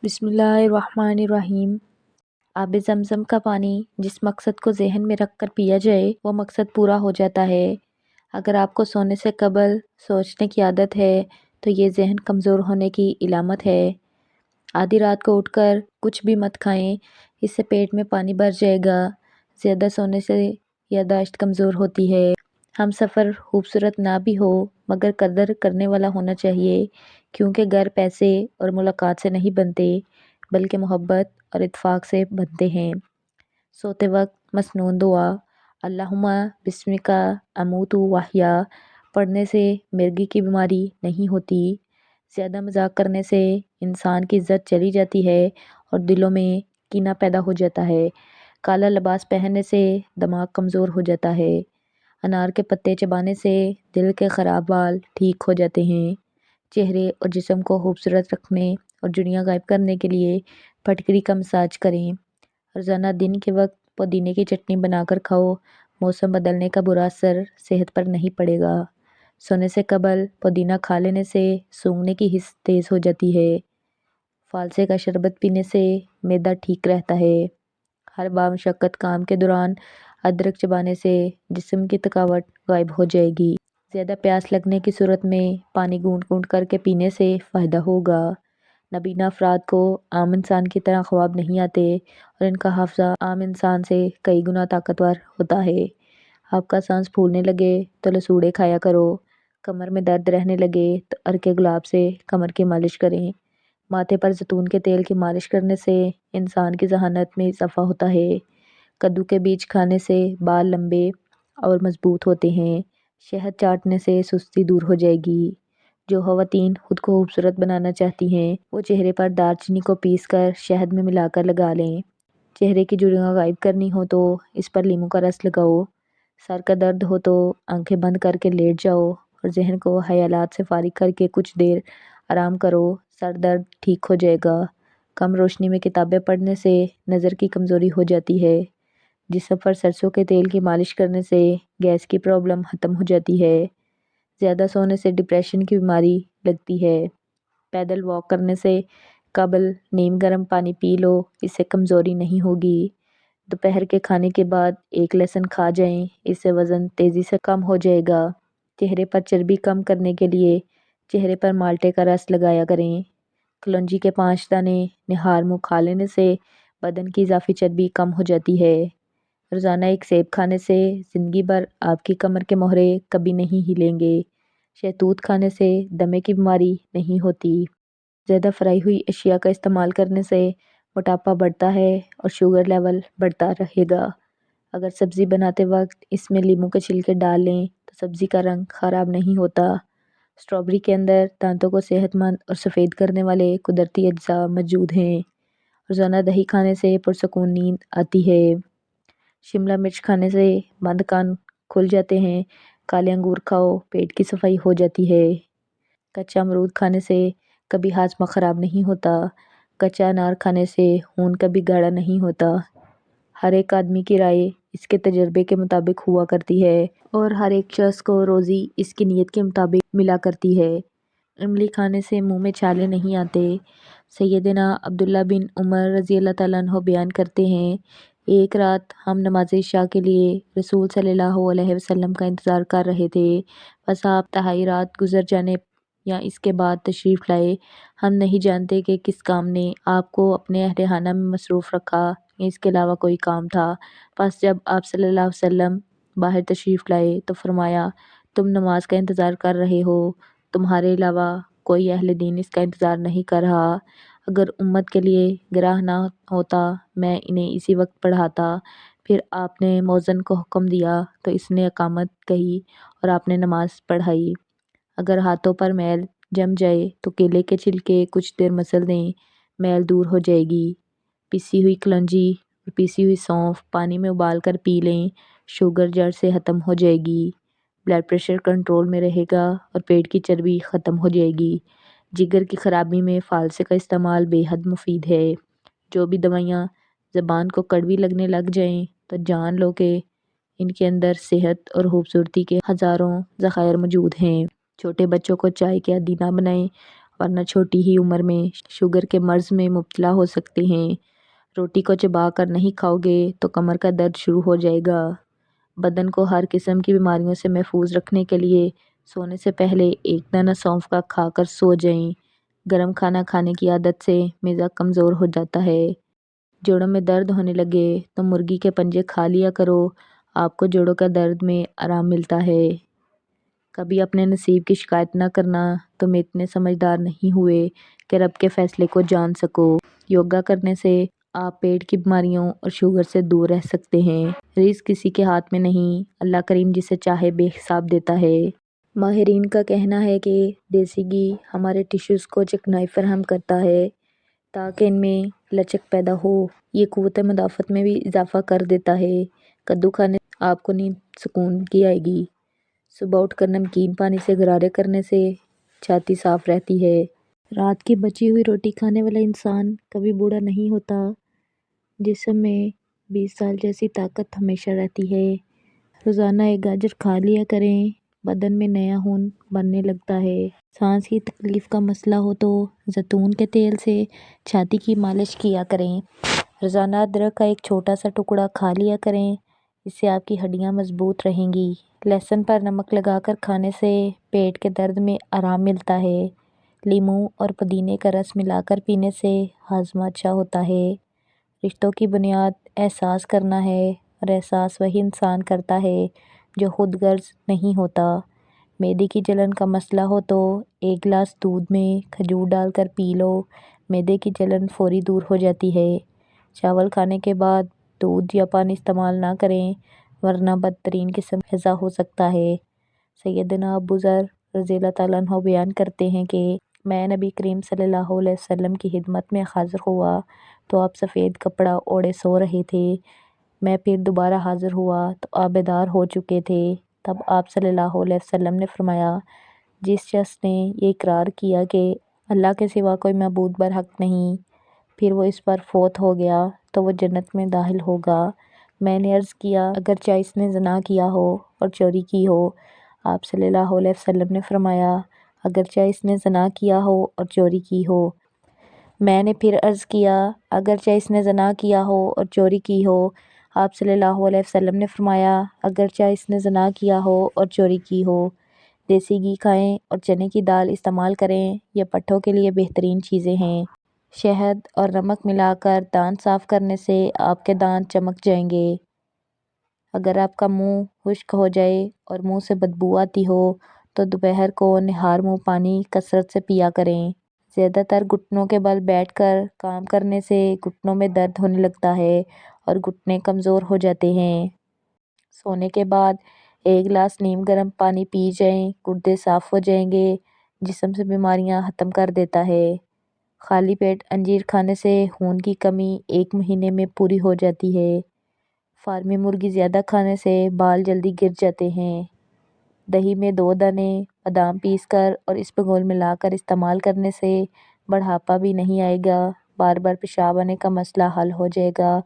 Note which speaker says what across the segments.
Speaker 1: بسم اللہ الرحمن الرحیم۔ آب زمزم کا پانی جس مقصد کو ذہن میں رکھ کر پیا جائے وہ مقصد پورا ہو جاتا ہے۔ اگر آپ کو سونے سے قبل سوچنے کی عادت ہے تو یہ ذہن کمزور ہونے کی علامت ہے۔ آدھی رات کو اٹھ کر کچھ بھی مت کھائیں، اس سے پیٹ میں پانی بھر جائے گا۔ زیادہ سونے سے یادداشت کمزور ہوتی ہے۔ ہم سفر خوبصورت نہ بھی ہو مگر قدر کرنے والا ہونا چاہیے، کیونکہ گھر پیسے اور ملاقات سے نہیں بنتے بلکہ محبت اور اتفاق سے بنتے ہیں۔ سوتے وقت مسنون دعا اللہم بسمک اموت واحیا پڑھنے سے مرگی کی بیماری نہیں ہوتی۔ زیادہ مذاق کرنے سے انسان کی عزت چلی جاتی ہے اور دلوں میں کینہ پیدا ہو جاتا ہے۔ کالا لباس پہننے سے دماغ کمزور ہو جاتا ہے۔ انار کے پتے چبانے سے دل کے خراب حال ٹھیک ہو جاتے ہیں۔ چہرے اور جسم کو خوبصورت رکھنے اور جڑیاں غائب کرنے کے لیے پھٹکری کا مساج کریں۔ روزانہ دن کے وقت پودینے کی چٹنی بنا کر کھاؤ، موسم بدلنے کا برا اثر صحت پر نہیں پڑے گا۔ سونے سے قبل پودینہ کھا لینے سے سونگھنے کی حس تیز ہو جاتی ہے۔ فالسے کا شربت پینے سے معدہ ٹھیک رہتا ہے۔ ہر بامشقت کام کے دوران ادرک چبانے سے جسم کی تھکاوٹ غائب ہو جائے گی۔ زیادہ پیاس لگنے کی صورت میں پانی گھونٹ گھونٹ کر کے پینے سے فائدہ ہوگا۔ نابینا افراد کو عام انسان کی طرح خواب نہیں آتے اور ان کا حافظہ عام انسان سے کئی گنا طاقتور ہوتا ہے۔ آپ کا سانس پھولنے لگے تو لسوڑے کھایا کرو۔ کمر میں درد رہنے لگے تو عرق گلاب سے کمر کی مالش کریں۔ ماتھے پر زیتون کے تیل کی مالش کرنے سے انسان کی ذہانت میں اضافہ ہوتا ہے۔ کدو کے بیج کھانے سے بال لمبے اور مضبوط ہوتے ہیں۔ شہد چاٹنے سے سستی دور ہو جائے گی۔ جو خواتین خود کو خوبصورت بنانا چاہتی ہیں وہ چہرے پر دار چینی کو پیس کر شہد میں ملا کر لگا لیں۔ چہرے کی جڑیاں غائب کرنی ہو تو اس پر لیموں کا رس لگاؤ۔ سر کا درد ہو تو آنکھیں بند کر کے لیٹ جاؤ اور ذہن کو خیالات سے فارغ کر کے کچھ دیر آرام کرو، سر درد ٹھیک ہو جائے گا۔ کم روشنی میں کتابیں پڑھنے سے نظر کی کمزوری ہو جاتی ہے۔ جسم پر سرسوں کے تیل کی مالش کرنے سے گیس کی پرابلم ختم ہو جاتی ہے۔ زیادہ سونے سے ڈپریشن کی بیماری لگتی ہے۔ پیدل واک کرنے سے قبل نیم گرم پانی پی لو، اس سے کمزوری نہیں ہوگی۔ دوپہر کے کھانے کے بعد ایک لہسن کھا جائیں، اس سے وزن تیزی سے کم ہو جائے گا۔ چہرے پر چربی کم کرنے کے لیے چہرے پر مالٹے کا رس لگایا کریں۔ کلونجی کے 5 دانے نہار منہ کھا لینے سے بدن کی اضافی چربی کم ہو جاتی ہے۔ روزانہ ایک سیب کھانے سے زندگی بھر آپ کی کمر کے موہرے کبھی نہیں ہلیں گے۔ شہتوت کھانے سے دمے کی بیماری نہیں ہوتی۔ زیادہ فرائی ہوئی اشیاء کا استعمال کرنے سے موٹاپا بڑھتا ہے اور شوگر لیول بڑھتا رہے گا۔ اگر سبزی بناتے وقت اس میں لیموں کے چھلکے ڈال لیں تو سبزی کا رنگ خراب نہیں ہوتا۔ اسٹرابیری کے اندر دانتوں کو صحت مند اور سفید کرنے والے قدرتی اجزاء موجود ہیں۔ روزانہ دہی کھانے سے پرسکون نیند آتی ہے۔ شملہ مرچ کھانے سے بند کان کھل جاتے ہیں۔ کالے انگور کھاؤ، پیٹ کی صفائی ہو جاتی ہے۔ کچا امرود کھانے سے کبھی ہاضمہ خراب نہیں ہوتا۔ کچا انار کھانے سے خون کبھی گاڑھا نہیں ہوتا۔ ہر ایک آدمی کی رائے اس کے تجربے کے مطابق ہوا کرتی ہے اور ہر ایک شخص کو روزی اس کی نیت کے مطابق ملا کرتی ہے۔ املی کھانے سے منہ میں چھالے نہیں آتے۔ سیدنا عبداللہ بن عمر رضی اللہ تعالیٰ عنہ بیان کرتے ہیں، ایک رات ہم نماز عشاء کے لیے رسول صلی اللہ علیہ وسلم کا انتظار کر رہے تھے، بس آپ تہائی رات گزر جانے یا اس کے بعد تشریف لائے۔ ہم نہیں جانتے کہ کس کام نے آپ کو اپنے اہل خانہ میں مصروف رکھا یا اس کے علاوہ کوئی کام تھا۔ بس جب آپ صلی اللہ علیہ وسلم باہر تشریف لائے تو فرمایا، تم نماز کا انتظار کر رہے ہو، تمہارے علاوہ کوئی اہل دین اس کا انتظار نہیں کر رہا۔ اگر امت کے لیے گراہ نہ ہوتا میں انہیں اسی وقت پڑھاتا۔ پھر آپ نے مؤذن کو حکم دیا تو اس نے اقامت کہی اور آپ نے نماز پڑھائی۔ اگر ہاتھوں پر میل جم جائے تو کیلے کے چھلکے کچھ دیر مسل دیں، میل دور ہو جائے گی۔ پیسی ہوئی کلونجی اور پیسی ہوئی سونف پانی میں ابال کر پی لیں، شوگر جڑ سے ختم ہو جائے گی۔ بلڈ پریشر کنٹرول میں رہے گا اور پیٹ کی چربی ختم ہو جائے گی۔ جگر کی خرابی میں فالسے کا استعمال بے حد مفید ہے۔ جو بھی دوائیاں زبان کو کڑوی لگنے لگ جائیں تو جان لو کہ ان کے اندر صحت اور خوبصورتی کے ہزاروں ذخائر موجود ہیں۔ چھوٹے بچوں کو چائے کے عادی نہ بنائیں ورنہ چھوٹی ہی عمر میں شوگر کے مرض میں مبتلا ہو سکتے ہیں۔ روٹی کو چبا کر نہیں کھاؤ گے تو کمر کا درد شروع ہو جائے گا۔ بدن کو ہر قسم کی بیماریوں سے محفوظ رکھنے کے لیے سونے سے پہلے ایک دانہ سونف کا کھا کر سو جائیں۔ گرم کھانا کھانے کی عادت سے معدہ کمزور ہو جاتا ہے۔ جوڑوں میں درد ہونے لگے تو مرغی کے پنجے کھا لیا کرو، آپ کو جوڑوں کا درد میں آرام ملتا ہے۔ کبھی اپنے نصیب کی شکایت نہ کرنا، تم اتنے سمجھدار نہیں ہوئے کہ رب کے فیصلے کو جان سکو۔ یوگا کرنے سے آپ پیٹ کی بیماریوں اور شوگر سے دور رہ سکتے ہیں۔ رزق کسی کے ہاتھ میں نہیں، اللہ کریم جسے چاہے بے حساب دیتا ہے۔ ماہرین کا کہنا ہے کہ دیسی گھی ہمارے ٹشوز کو چکنائی فراہم کرتا ہے تاکہ ان میں لچک پیدا ہو۔ یہ قوت مدافعت میں بھی اضافہ کر دیتا ہے۔ کدو کھانے سے آپ کو نیند سکون کی آئے گی۔ صبح اٹھ کر نمکین پانی سے غرارے کرنے سے چھاتی صاف رہتی ہے۔ رات کی بچی ہوئی روٹی کھانے والا انسان کبھی بوڑھا نہیں ہوتا۔ جسم میں 20 سال جیسی طاقت ہمیشہ رہتی ہے۔ روزانہ ایک گاجر کھا لیا کریں، بدن میں نیا خون بننے لگتا ہے۔ سانس کی تکلیف کا مسئلہ ہو تو زیتون کے تیل سے چھاتی کی مالش کیا کریں۔ روزانہ ادرک کا ایک چھوٹا سا ٹکڑا کھا لیا کریں، اس سے آپ کی ہڈیاں مضبوط رہیں گی۔ لہسن پر نمک لگا کر کھانے سے پیٹ کے درد میں آرام ملتا ہے۔ لیموں اور پودینے کا رس ملا کر پینے سے ہاضمہ اچھا ہوتا ہے۔ رشتوں کی بنیاد احساس کرنا ہے اور احساس وہی انسان کرتا ہے جو خود غرض نہیں ہوتا۔ معدے کی جلن کا مسئلہ ہو تو ایک گلاس دودھ میں کھجور ڈال کر پی لو، معدے کی جلن فوری دور ہو جاتی ہے۔ چاول کھانے کے بعد دودھ یا پانی استعمال نہ کریں ورنہ بدترین قسم کا ہیضہ ہو سکتا ہے۔ سیدنا ابو ذر رضی اللہ تعالیٰ عنہ بیان کرتے ہیں کہ میں نبی کریم صلی اللہ علیہ وسلم کی خدمت میں حاضر ہوا تو آپ سفید کپڑا اوڑھے سو رہے تھے۔ میں پھر دوبارہ حاضر ہوا تو آپ بیدار ہو چکے تھے۔ تب آپ صلی اللہ علیہ وسلم نے فرمایا، جس شخص نے یہ اقرار کیا کہ اللہ کے سوا کوئی معبود برحق نہیں، پھر وہ اس پر فوت ہو گیا تو وہ جنت میں داخل ہوگا۔ میں نے عرض کیا، اگرچہ اس نے زنا کیا ہو اور چوری کی ہو؟ آپ صلی اللہ علیہ وسلم نے فرمایا، اگرچہ اس نے زنا کیا ہو اور چوری کی ہو۔ میں نے پھر عرض کیا، اگرچہ اس نے زنا کیا ہو اور چوری کی ہو؟ آپ صلی اللہ علیہ وسلم نے فرمایا، اگرچہ اس نے زنا کیا ہو اور چوری کی ہو۔ دیسی گھی کھائیں اور چنے کی دال استعمال کریں، یہ پٹھوں کے لیے بہترین چیزیں ہیں۔ شہد اور نمک ملا کر دانت صاف کرنے سے آپ کے دانت چمک جائیں گے۔ اگر آپ کا منہ خشک ہو جائے اور منہ سے بدبو آتی ہو تو دوپہر کو نہار منہ پانی کثرت سے پیا کریں۔ زیادہ تر گھٹنوں کے بل بیٹھ کر کام کرنے سے گھٹنوں میں درد ہونے لگتا ہے اور گھٹنے کمزور ہو جاتے ہیں۔ سونے کے بعد ایک گلاس نیم گرم پانی پی جائیں، گردے صاف ہو جائیں گے، جسم سے بیماریاں ختم کر دیتا ہے۔ خالی پیٹ انجیر کھانے سے خون کی کمی 1 مہینے میں پوری ہو جاتی ہے۔ فارمی مرغی زیادہ کھانے سے بال جلدی گر جاتے ہیں۔ دہی میں 2 دانے بادام پیس کر اور اس میں گھول ملا کر استعمال کرنے سے بڑھاپا بھی نہیں آئے گا، بار بار پیشاب آنے کا مسئلہ حل ہو جائے گا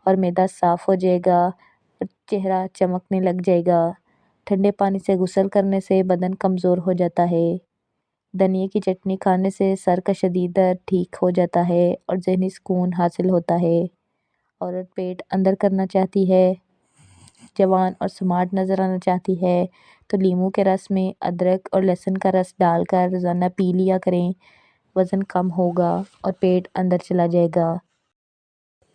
Speaker 1: اور معدہ صاف ہو جائے گا اور چہرہ چمکنے لگ جائے گا۔ ٹھنڈے پانی سے غسل کرنے سے بدن کمزور ہو جاتا ہے۔ دھنیا کی چٹنی کھانے سے سر کا شدید درد ٹھیک ہو جاتا ہے اور ذہنی سکون حاصل ہوتا ہے۔ عورت پیٹ اندر کرنا چاہتی ہے، جوان اور سمارٹ نظر آنا چاہتی ہے تو لیموں کے رس میں ادرک اور لہسن کا رس ڈال کر روزانہ پی لیا کریں، وزن کم ہوگا اور پیٹ اندر چلا جائے گا۔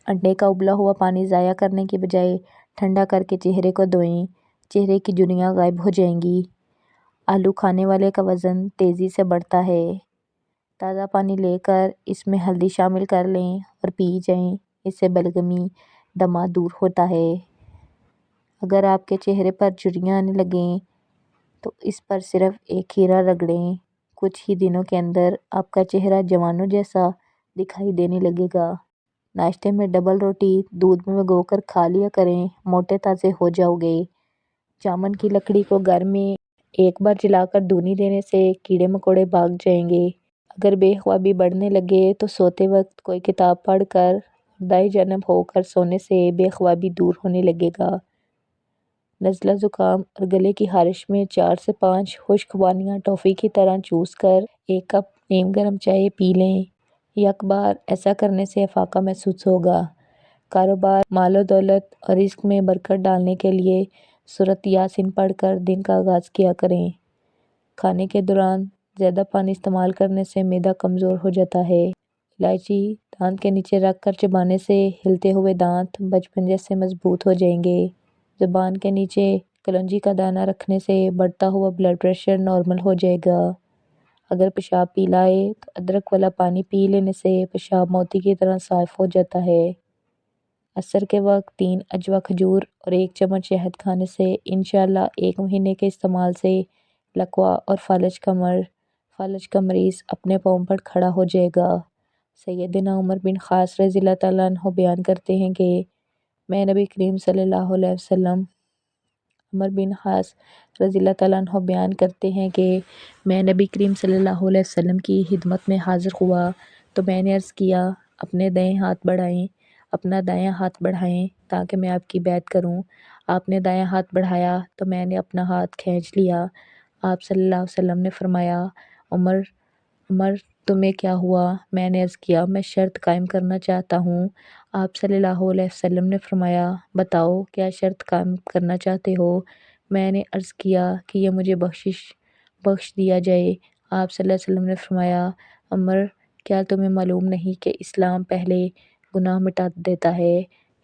Speaker 1: انڈے کا ابلا ہوا پانی ضائع کرنے کی بجائے ٹھنڈا کر کے چہرے کو دھوئیں، چہرے کی جھریاں غائب ہو جائیں گی۔ آلو کھانے والے کا وزن تیزی سے بڑھتا ہے۔ تازہ پانی لے کر اس میں ہلدی شامل کر لیں اور پی جائیں، اس سے بلغمی، دمہ دور ہوتا ہے۔ اگر آپ کے چہرے پر جھریاں آنے لگیں تو اس پر صرف ایک کھیرا رگڑیں، کچھ ہی دنوں کے اندر آپ کا چہرہ جوانوں جیسا دکھائی دینے لگے گا۔ ناشتے میں ڈبل روٹی دودھ میں بھگو کر کھا لیا کریں، موٹے تازے ہو جاؤ گے۔ جامن کی لکڑی کو گھر میں ایک بار جلا کر دھونی دینے سے کیڑے مکوڑے بھاگ جائیں گے۔ اگر بے خوابی بڑھنے لگے تو سوتے وقت کوئی کتاب پڑھ کر دائیں جانب ہو کر سونے سے بے خوابی دور ہونے لگے گا۔ نزلہ زکام اور گلے کی خارش میں 4 سے 5 خشک خوبانیاں ٹافی کی طرح چوس کر 1 کپ نیم گرم چائے پی لیں، یک بار ایسا کرنے سے افاقہ محسوس ہوگا۔ کاروبار، مال و دولت اور رزق میں برکت ڈالنے کے لیے سورۃ یاسین پڑھ کر دن کا آغاز کیا کریں۔ کھانے کے دوران زیادہ پانی استعمال کرنے سے معدہ کمزور ہو جاتا ہے۔ الائچی دانت کے نیچے رکھ کر چبانے سے ہلتے ہوئے دانت بچپن جیسے مضبوط ہو جائیں گے۔ زبان کے نیچے کلونجی کا دانہ رکھنے سے بڑھتا ہوا بلڈ پریشر نارمل ہو جائے گا۔ اگر پیشاب پیلا ہے تو ادرک والا پانی پی لینے سے پیشاب موتی کی طرح صاف ہو جاتا ہے۔ عصر کے وقت 3 عجوہ کھجور اور 1 چمچ شہد کھانے سے انشاءاللہ 1 مہینے کے استعمال سے لکوہ اور فالج کا مریض اپنے پاؤں پر کھڑا ہو جائے گا۔ سیدنا عمر بن خاص رضی اللہ تعالیٰ عنہ بیان کرتے ہیں کہ میں نبی کریم صلی اللہ علیہ وسلم عمر بن خاص رضی اللہ تعالیٰ عنہ بیان کرتے ہیں کہ میں نبی کریم صلی اللہ علیہ وسلم کی خدمت میں حاضر ہوا تو میں نے عرض کیا اپنا دائیں ہاتھ بڑھائیں تاکہ میں آپ کی بیعت کروں۔ آپ نے دائیں ہاتھ بڑھایا تو میں نے اپنا ہاتھ کھینچ لیا۔ آپ صلی اللہ علیہ وسلم نے فرمایا عمر تمہیں کیا ہوا؟ میں نے عرض کیا میں شرط قائم کرنا چاہتا ہوں۔ آپ صلی اللہ علیہ وسلم نے فرمایا بتاؤ کیا شرط قائم کرنا چاہتے ہو؟ میں نے عرض کیا کہ یہ مجھے بخش دیا جائے۔ آپ صلی اللہ علیہ وسلم نے فرمایا عمر کیا تمہیں معلوم نہیں کہ اسلام پہلے گناہ مٹا دیتا ہے،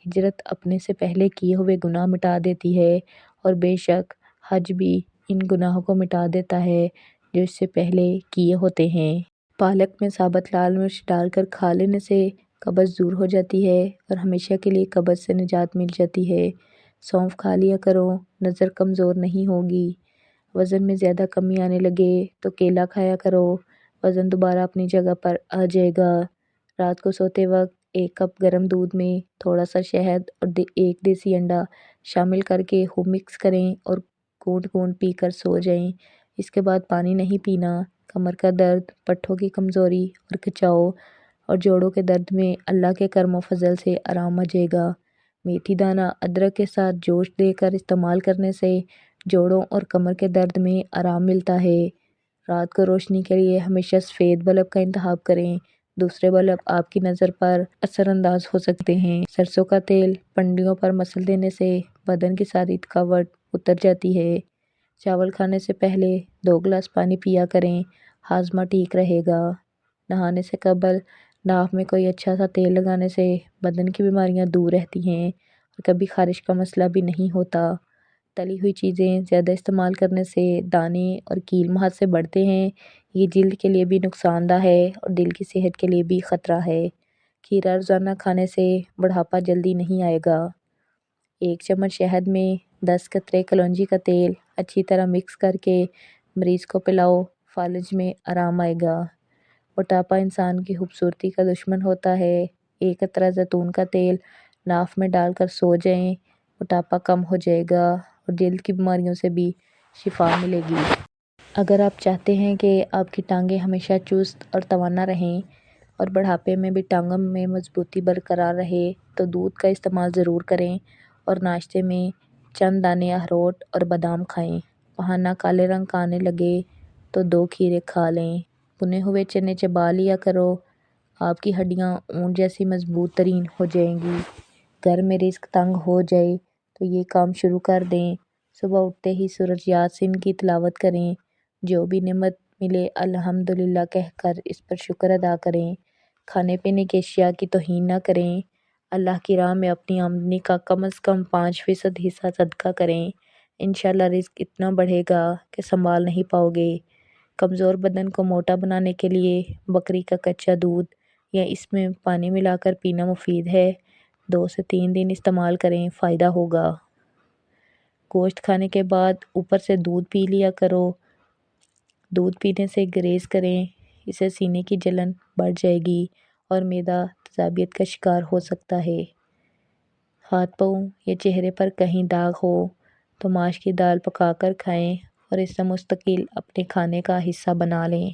Speaker 1: ہجرت اپنے سے پہلے کیے ہوئے گناہ مٹا دیتی ہے، اور بے شک حج بھی ان گناہوں کو مٹا دیتا ہے جو اس سے پہلے کیے ہوتے ہیں۔ پالک میں ثابت لال مرچ ڈال کر کھا لینے سے قبض دور ہو جاتی ہے اور ہمیشہ کے لیے قبض سے نجات مل جاتی ہے۔ سونف کھا لیا کرو، نظر کمزور نہیں ہوگی۔ وزن میں زیادہ کمی آنے لگے تو کیلا کھایا کرو، وزن دوبارہ اپنی جگہ پر آ جائے گا۔ رات کو سوتے وقت 1 کپ گرم دودھ میں تھوڑا سا شہد اور 1 دیسی انڈا شامل کر کے خوب مکس کریں اور گھونٹ پی کر سو جائیں۔ اس کے بعد پانی نہیں پینا۔ کمر کا درد، پٹھوں کی کمزوری اور کھچاؤ اور جوڑوں کے درد میں اللہ کے کرم و فضل سے آرام آ جائے گا۔ میتھی دانہ ادرک کے ساتھ جوش دے کر استعمال کرنے سے جوڑوں اور کمر کے درد میں آرام ملتا ہے۔ رات کو روشنی کے لیے ہمیشہ سفید بلب کا انتخاب کریں، دوسرے بلب آپ کی نظر پر اثر انداز ہو سکتے ہیں۔ سرسوں کا تیل پنڈلیوں پر مسل دینے سے بدن کی ساری تھکاوٹ اتر جاتی ہے۔ چاول کھانے سے پہلے 2 گلاس پانی پیا کریں، ہاضمہ ٹھیک رہے گا۔ نہانے سے قبل ناک میں کوئی اچھا سا تیل لگانے سے بدن کی بیماریاں دور رہتی ہیں اور کبھی خارش کا مسئلہ بھی نہیں ہوتا۔ تلی ہوئی چیزیں زیادہ استعمال کرنے سے دانے اور کیل مہاد سے بڑھتے ہیں، یہ جلد کے لیے بھی نقصان دہ ہے اور دل کی صحت کے لیے بھی خطرہ ہے۔ کھیرا روزانہ کھانے سے بڑھاپا جلدی نہیں آئے گا۔ 1 چمچ شہد میں 10 قطرے کلونجی کا تیل اچھی طرح مکس کر کے مریض کو پلاؤ، فالج میں آرام آئے گا۔ موٹاپا انسان کی خوبصورتی کا دشمن ہوتا ہے۔ 1 قطرہ زیتون کا تیل ناف میں ڈال کر سو جائیں، موٹاپا کم ہو جائے گا اور جلد کی بیماریوں سے بھی شفا ملے گی۔ اگر آپ چاہتے ہیں کہ آپ کی ٹانگیں ہمیشہ چست اور توانا رہیں اور بڑھاپے میں بھی ٹانگوں میں مضبوطی برقرار رہے تو دودھ کا استعمال ضرور کریں اور ناشتے میں چند دانے اخروٹ اور بادام کھائیں۔ پہانہ کالے رنگ کا آنے لگے تو 2 کھیرے کھا لیں۔ بھنے ہوئے چنے چبا لیا کرو، آپ کی ہڈیاں اونٹ جیسی مضبوط ترین ہو جائیں گی۔ گھر میں رزق تنگ ہو جائے تو یہ کام شروع کر دیں، صبح اٹھتے ہی سورۃ یاسین کی تلاوت کریں، جو بھی نعمت ملے الحمدللہ کہہ کر اس پر شکر ادا کریں۔ کھانے پینے کی اشیاء کی توہین نہ کریں۔ اللہ کی راہ میں اپنی آمدنی کا کم از کم 5% حصہ صدقہ کریں، انشاءاللہ رزق اتنا بڑھے گا کہ سنبھال نہیں پاؤ گے۔ کمزور بدن کو موٹا بنانے کے لیے بکری کا کچا دودھ یا اس میں پانی ملا کر پینا مفید ہے۔ 2 سے 3 دن استعمال کریں، فائدہ ہوگا۔ گوشت کھانے کے بعد اوپر سے دودھ پی لیا کرو۔ دودھ پینے سے گریز کریں، اس سے سینے کی جلن بڑھ جائے گی اور معدہ تیزابیت کا شکار ہو سکتا ہے۔ ہاتھ پاؤں یا چہرے پر کہیں داغ ہو تو ماش کی دال پکا کر کھائیں اور اسے مستقل اپنے کھانے کا حصہ بنا لیں۔